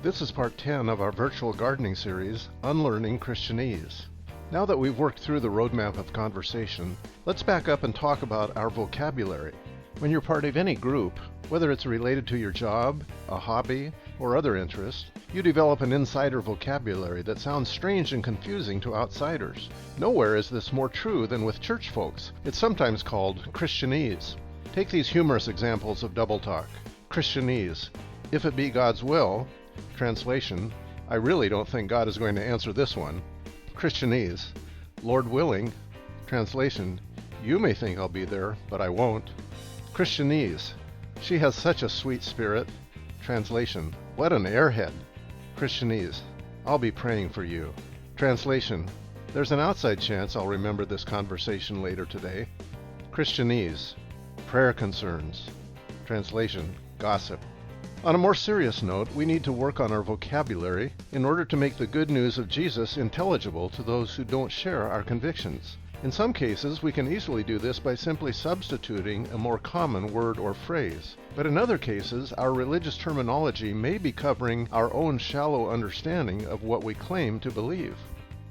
This is part 10 of our virtual gardening series, Unlearning Christianese. Now that we've worked through the roadmap of conversation, let's back up and talk about our vocabulary. When you're part of any group, whether it's related to your job, a hobby, or other interest, you develop an insider vocabulary that sounds strange and confusing to outsiders. Nowhere is this more true than with church folks. It's sometimes called Christianese. Take these humorous examples of double talk. Christianese, if it be God's will. Translation, I really don't think God is going to answer this one. Christianese, Lord willing. Translation, you may think I'll be there, but I won't. Christianese, she has such a sweet spirit. Translation, what an airhead. Christianese, I'll be praying for you. Translation, there's an outside chance I'll remember this conversation later today. Christianese, prayer concerns. Translation, gossip. On a more serious note, we need to work on our vocabulary in order to make the good news of Jesus intelligible to those who don't share our convictions. In some cases, we can easily do this by simply substituting a more common word or phrase. But in other cases, our religious terminology may be covering our own shallow understanding of what we claim to believe.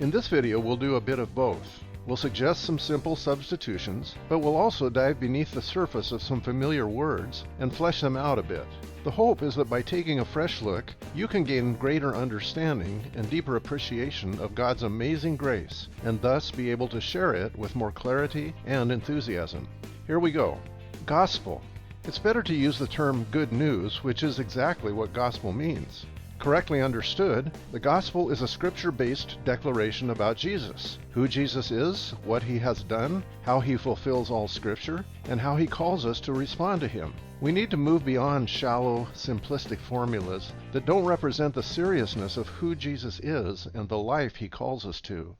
In this video, we'll do a bit of both. We'll suggest some simple substitutions, but we'll also dive beneath the surface of some familiar words and flesh them out a bit. The hope is that by taking a fresh look, you can gain greater understanding and deeper appreciation of God's amazing grace, and thus be able to share it with more clarity and enthusiasm. Here we go. Gospel. It's better to use the term good news, which is exactly what gospel means. Correctly understood, the gospel is a scripture-based declaration about Jesus, who Jesus is, what he has done, how he fulfills all scripture, and how he calls us to respond to him. We need to move beyond shallow, simplistic formulas that don't represent the seriousness of who Jesus is and the life he calls us to.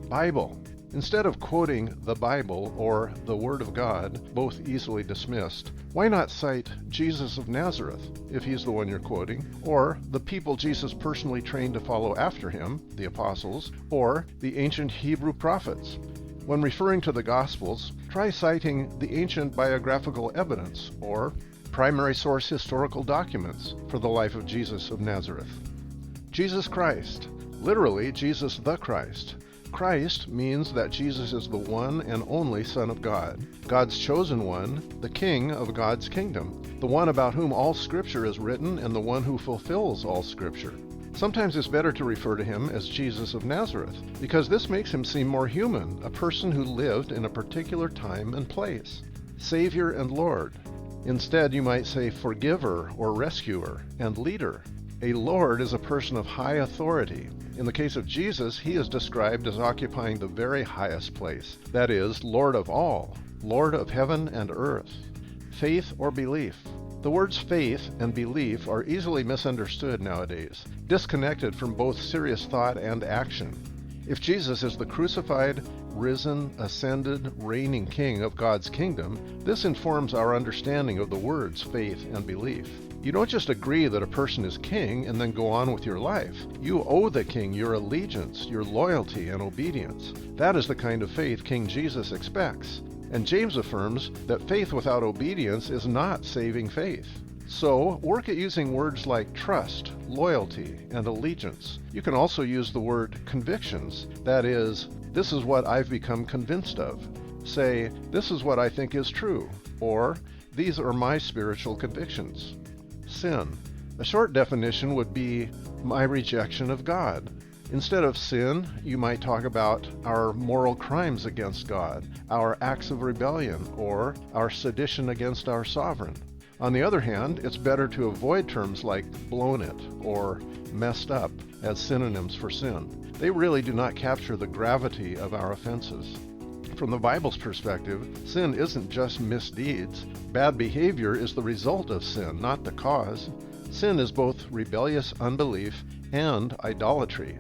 Bible. Instead of quoting the Bible or the Word of God, both easily dismissed, why not cite Jesus of Nazareth, if he's the one you're quoting, or the people Jesus personally trained to follow after him, the apostles, or the ancient Hebrew prophets? When referring to the Gospels, try citing the ancient biographical evidence or primary source historical documents for the life of Jesus of Nazareth. Jesus Christ, literally Jesus the Christ. Christ means that Jesus is the one and only Son of God, God's chosen one, the King of God's kingdom, the one about whom all Scripture is written and the one who fulfills all Scripture. Sometimes it's better to refer to him as Jesus of Nazareth, because this makes him seem more human, a person who lived in a particular time and place. Savior and Lord. Instead, you might say forgiver or rescuer and leader. A Lord is a person of high authority. In the case of Jesus, he is described as occupying the very highest place, that is, Lord of all, Lord of heaven and earth. Faith or belief. The words faith and belief are easily misunderstood nowadays, disconnected from both serious thought and action. If Jesus is the crucified, risen, ascended, reigning King of God's kingdom, this informs our understanding of the words faith and belief. You don't just agree that a person is king and then go on with your life. You owe the king your allegiance, your loyalty, and obedience. That is the kind of faith King Jesus expects. And James affirms that faith without obedience is not saving faith. So, work at using words like trust, loyalty, and allegiance. You can also use the word convictions. That is, this is what I've become convinced of. Say, this is what I think is true. Or, these are my spiritual convictions. Sin. A short definition would be my rejection of God. Instead of sin, you might talk about our moral crimes against God, our acts of rebellion, or our sedition against our sovereign. On the other hand, it's better to avoid terms like blown it or messed up as synonyms for sin. They really do not capture the gravity of our offenses. From the Bible's perspective, sin isn't just misdeeds. Bad behavior is the result of sin, not the cause. Sin is both rebellious unbelief and idolatry.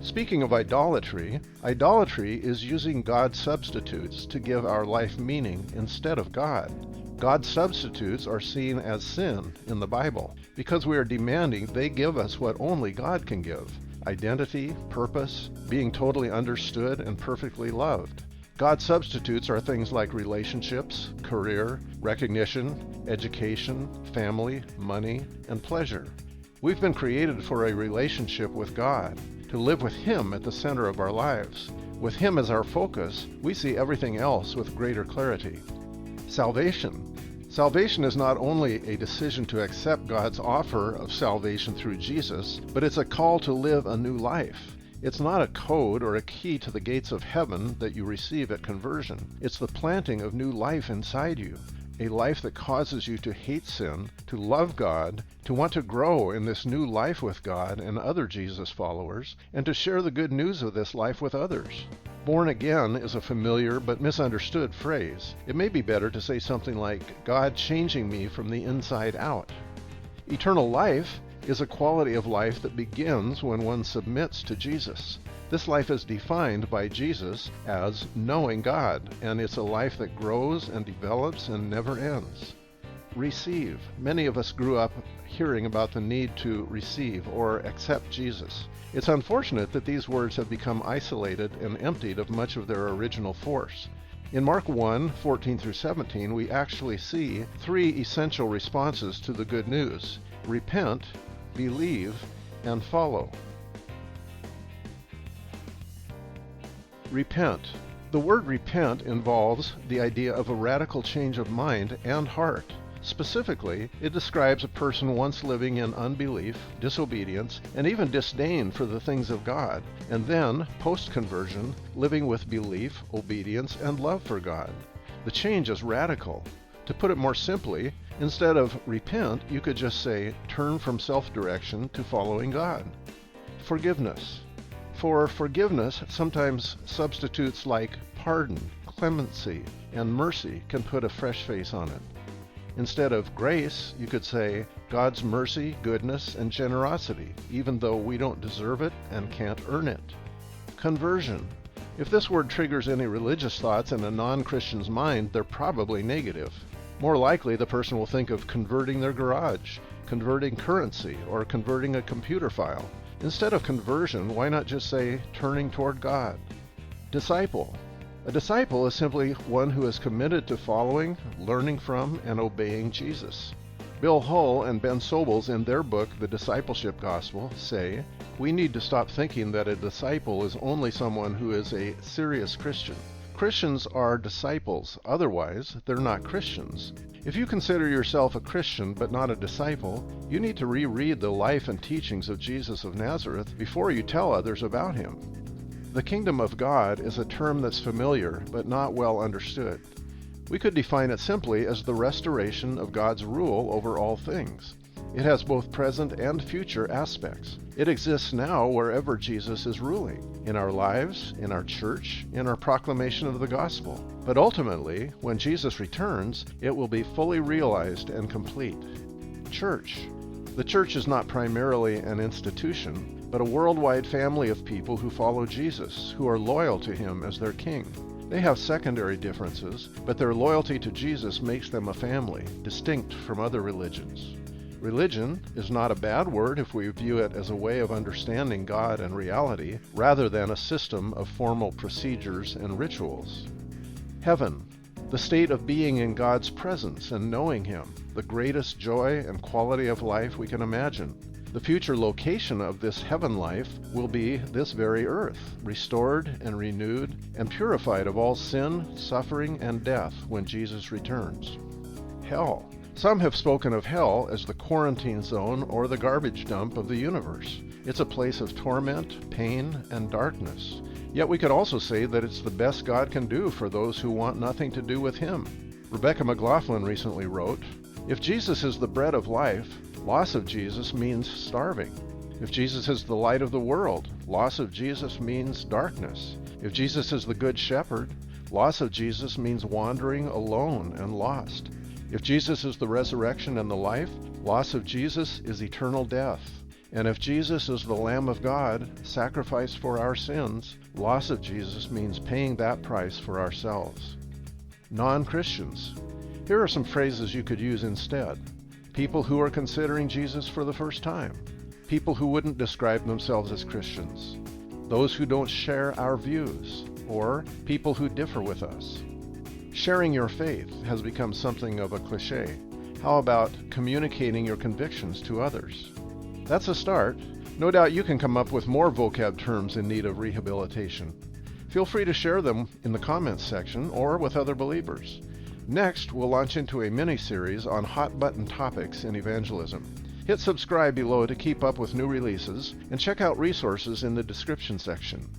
Speaking of idolatry, idolatry is using God's substitutes to give our life meaning instead of God. God's substitutes are seen as sin in the Bible because we are demanding they give us what only God can give: identity, purpose, being totally understood and perfectly loved. God's substitutes are things like relationships, career, recognition, education, family, money, and pleasure. We've been created for a relationship with God, to live with Him at the center of our lives. With Him as our focus, we see everything else with greater clarity. Salvation. Salvation is not only a decision to accept God's offer of salvation through Jesus, but it's a call to live a new life. It's not a code or a key to the gates of heaven that you receive at conversion. It's the planting of new life inside you, a life that causes you to hate sin, to love God, to want to grow in this new life with God and other Jesus followers, and to share the good news of this life with others. Born again is a familiar but misunderstood phrase. It may be better to say something like, God changing me from the inside out. Eternal life is a quality of life that begins when one submits to Jesus. This life is defined by Jesus as knowing God, and it's a life that grows and develops and never ends. Receive. Many of us grew up hearing about the need to receive or accept Jesus. It's unfortunate that these words have become isolated and emptied of much of their original force. In Mark 1:14-17, we actually see three essential responses to the good news: repent, believe, and follow. Repent. The word repent involves the idea of a radical change of mind and heart. Specifically, it describes a person once living in unbelief, disobedience, and even disdain for the things of God, and then, post-conversion, living with belief, obedience, and love for God. The change is radical. To put it more simply, instead of repent, you could just say, turn from self-direction to following God. Forgiveness. For forgiveness, sometimes substitutes like pardon, clemency, and mercy can put a fresh face on it. Instead of grace, you could say God's mercy, goodness, and generosity, even though we don't deserve it and can't earn it. Conversion. If this word triggers any religious thoughts in a non-Christian's mind, they're probably negative. More likely, the person will think of converting their garage, converting currency, or converting a computer file. Instead of conversion, why not just say turning toward God? Disciple. A disciple is simply one who is committed to following, learning from, and obeying Jesus. Bill Hull and Ben Sobels, in their book, The Discipleship Gospel, say, we need to stop thinking that a disciple is only someone who is a serious Christian. Christians are disciples, otherwise they're not Christians. If you consider yourself a Christian but not a disciple, you need to reread the life and teachings of Jesus of Nazareth before you tell others about him. The kingdom of God is a term that's familiar but not well understood. We could define it simply as the restoration of God's rule over all things. It has both present and future aspects. It exists now wherever Jesus is ruling, in our lives, in our church, in our proclamation of the gospel. But ultimately, when Jesus returns, it will be fully realized and complete. Church. The church is not primarily an institution, but a worldwide family of people who follow Jesus, who are loyal to him as their king. They have secondary differences, but their loyalty to Jesus makes them a family, distinct from other religions. Religion is not a bad word if we view it as a way of understanding God and reality, rather than a system of formal procedures and rituals. Heaven, the state of being in God's presence and knowing him, the greatest joy and quality of life we can imagine. The future location of this heaven life will be this very earth, restored and renewed and purified of all sin, suffering, and death when Jesus returns. Hell. Some have spoken of hell as the quarantine zone or the garbage dump of the universe. It's a place of torment, pain, and darkness. Yet we could also say that it's the best God can do for those who want nothing to do with him. Rebecca McLaughlin recently wrote, "If Jesus is the bread of life, loss of Jesus means starving. If Jesus is the light of the world, loss of Jesus means darkness. If Jesus is the good shepherd, loss of Jesus means wandering alone and lost. If Jesus is the resurrection and the life, loss of Jesus is eternal death. And if Jesus is the Lamb of God, sacrificed for our sins, loss of Jesus means paying that price for ourselves." Non-Christians. Here are some phrases you could use instead. People who are considering Jesus for the first time. People who wouldn't describe themselves as Christians. Those who don't share our views. Or people who differ with us. Sharing your faith has become something of a cliche. How about communicating your convictions to others? That's a start. No doubt you can come up with more vocab terms in need of rehabilitation. Feel free to share them in the comments section or with other believers. Next, we'll launch into a mini-series on hot-button topics in evangelism. Hit subscribe below to keep up with new releases, and check out resources in the description section.